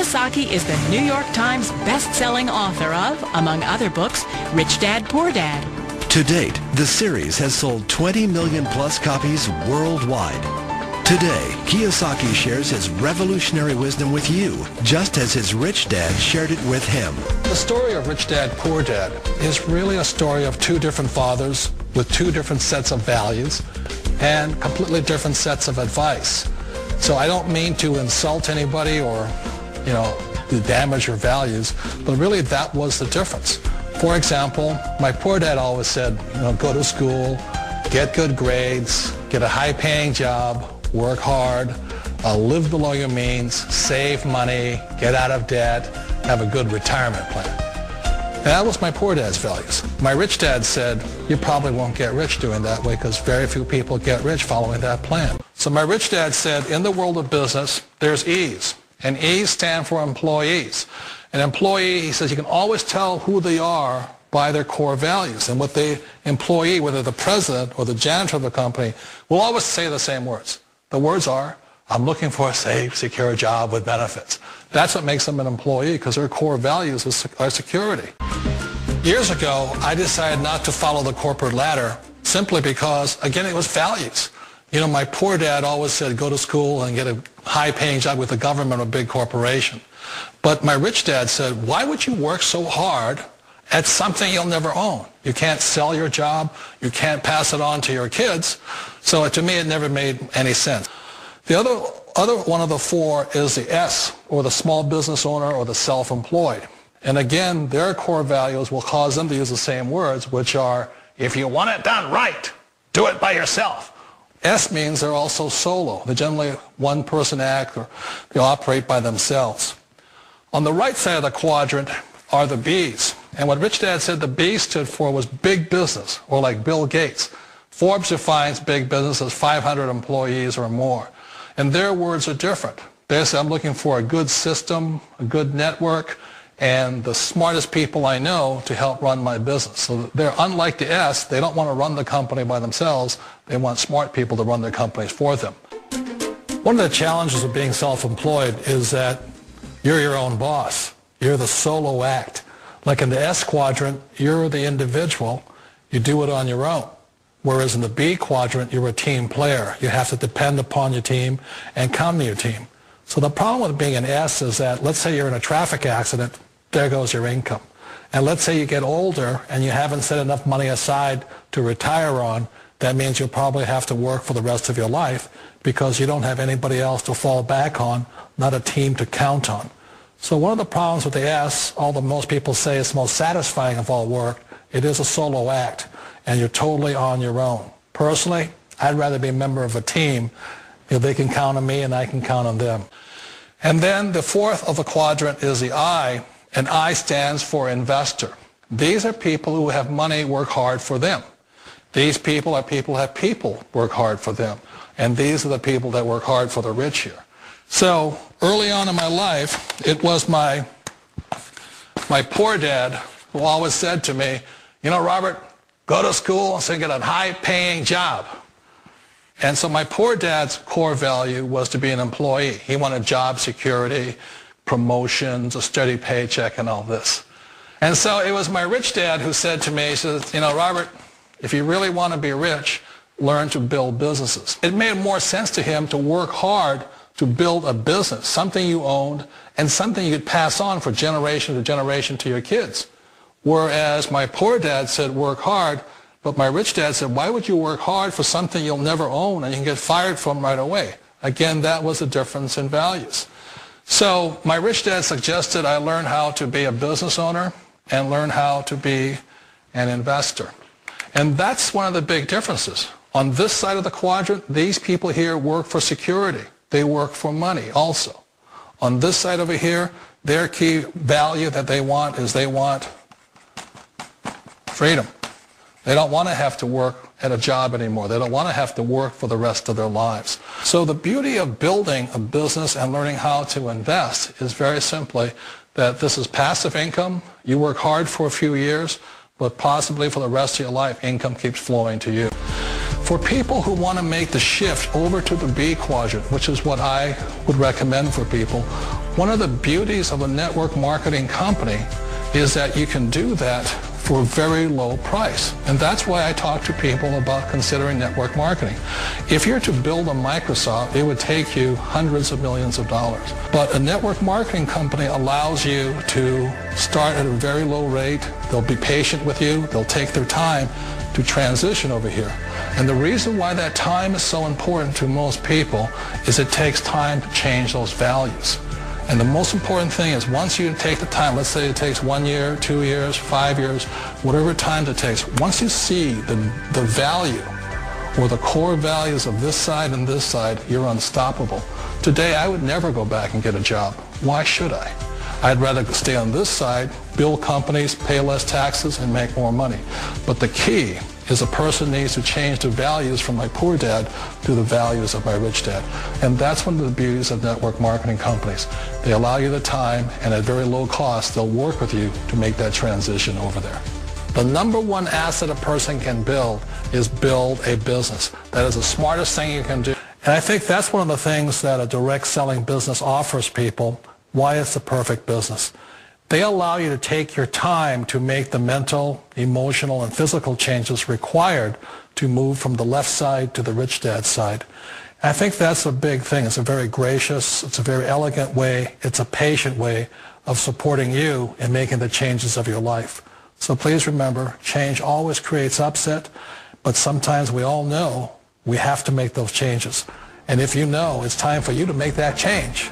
קיוסאקי is the New York Times best-selling author of, among other books, Rich Dad, Poor Dad. To date, the series has sold 20 million plus copies worldwide. Today, קיוסאקי shares his revolutionary wisdom with you, just as his rich dad shared it with him. The story of Rich Dad, Poor Dad is really a story of two different fathers with two different sets of values and completely different sets of advice. So I don't mean to insult anybody or, to damage your values, but really that was the difference. For example, my poor dad always said, go to school, get good grades, get a high-paying job, work hard, live below your means, save money, get out of debt, have a good retirement plan. And that was my poor dad's values. My rich dad said, you probably won't get rich doing that way because very few people get rich following that plan. So my rich dad said, in the world of business, there's E's. And E's stand for employees. An employee, he says, you can always tell who they are by their core values. And what the employee, whether the president or the janitor of the company, will always say the same words. The words are, I'm looking for a safe, secure job with benefits. That's what makes them an employee, because their core values are security. Years ago, I decided not to follow the corporate ladder simply because, again, it was values. My poor dad always said, go to school and get a high-paying job with the government or a big corporation. But my rich dad said, why would you work so hard at something you'll never own? You can't sell your job. You can't pass it on to your kids. So to me, it never made any sense. The other one of the four is the S, or the small business owner or the self-employed. And again, their core values will cause them to use the same words, which are, if you want it done right, do it by yourself. S means they're also solo. They're generally one-person act, or they operate by themselves. On the right side of the quadrant are the B's. And what Rich Dad said the B stood for was big business, or like Bill Gates. Forbes defines big business as 500 employees or more. And their words are different. They say, I'm looking for a good system, a good network, and the smartest people I know to help run my business. So they're unlike the S. They don't want to run the company by themselves. They want smart people to run their companies for them. One of the challenges of being self-employed is that you're your own boss. You're the solo act. Like in the S quadrant, you're the individual. You do it on your own. Whereas in the B quadrant, you're a team player. You have to depend upon your team and count on your team. So the problem with being an S is that, let's say you're in a traffic accident, there goes your income. And let's say you get older and you haven't set enough money aside to retire on, that means you'll probably have to work for the rest of your life because you don't have anybody else to fall back on, not a team to count on. So one of the problems with the S, although most people say it's the most satisfying of all work, it is a solo act, and you're totally on your own. Personally, I'd rather be a member of a team. They can count on me and I can count on them. And then the fourth of the quadrant is the I, and I stands for investor. These are people who have money work hard for them. These people are people who have people work hard for them. And these are the people that work hard for the rich here. So early on in my life, it was my poor dad who always said to me, Robert, go to school and get a high-paying job. And so my poor dad's core value was to be an employee. He wanted job security, promotions, a steady paycheck, and all this. And so it was my rich dad who said to me, he says, Robert, if you really want to be rich, learn to build businesses. It made more sense to him to work hard to build a business, something you owned, and something you could pass on for generation to generation to your kids. Whereas my poor dad said work hard, but my rich dad said, why would you work hard for something you'll never own and you can get fired from right away? Again, that was the difference in values. So my rich dad suggested I learn how to be a business owner and learn how to be an investor. And that's one of the big differences. On this side of the quadrant, these people here work for security. They work for money also. On this side over here, their key value that they want is they want freedom. They don't want to have to work at a job anymore. They don't want to have to work for the rest of their lives. So the beauty of building a business and learning how to invest is very simply that this is passive income. You work hard for a few years, but possibly for the rest of your life, income keeps flowing to you. For people who want to make the shift over to the B quadrant, which is what I would recommend for people, One of the beauties of a network marketing company is that you can do that for a very low price. And that's why I talk to people about considering network marketing. If you're to build a Microsoft, it would take you hundreds of millions of dollars. But a network marketing company allows you to start at a very low rate. They'll be patient with you. They'll take their time to transition over here. And the reason why that time is so important to most people is it takes time to change those values. And the most important thing is once you take the time, let's say it takes 1 year, 2 years, 5 years, whatever time it takes, once you see the value or the core values of this side and this side, you're unstoppable. Today, I would never go back and get a job. Why should I? I'd rather stay on this side, build companies, pay less taxes, and make more money. But the key is a person needs to change the values from my poor dad to the values of my rich dad. And that's one of the beauties of network marketing companies. They allow you the time, and at very low cost, they'll work with you to make that transition over there. The number one asset a person can build is build a business. That is the smartest thing you can do. And I think that's one of the things that a direct selling business offers people, why it's the perfect business. They allow you to take your time to make the mental, emotional, and physical changes required to move from the left side to the rich dad side. And I think that's a big thing. It's a very gracious, it's a very elegant way, it's a patient way of supporting you in making the changes of your life. So please remember, change always creates upset, but sometimes we all know we have to make those changes. And if you know it's time for you to make that change,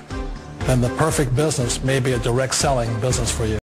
then the perfect business may be a direct selling business for you.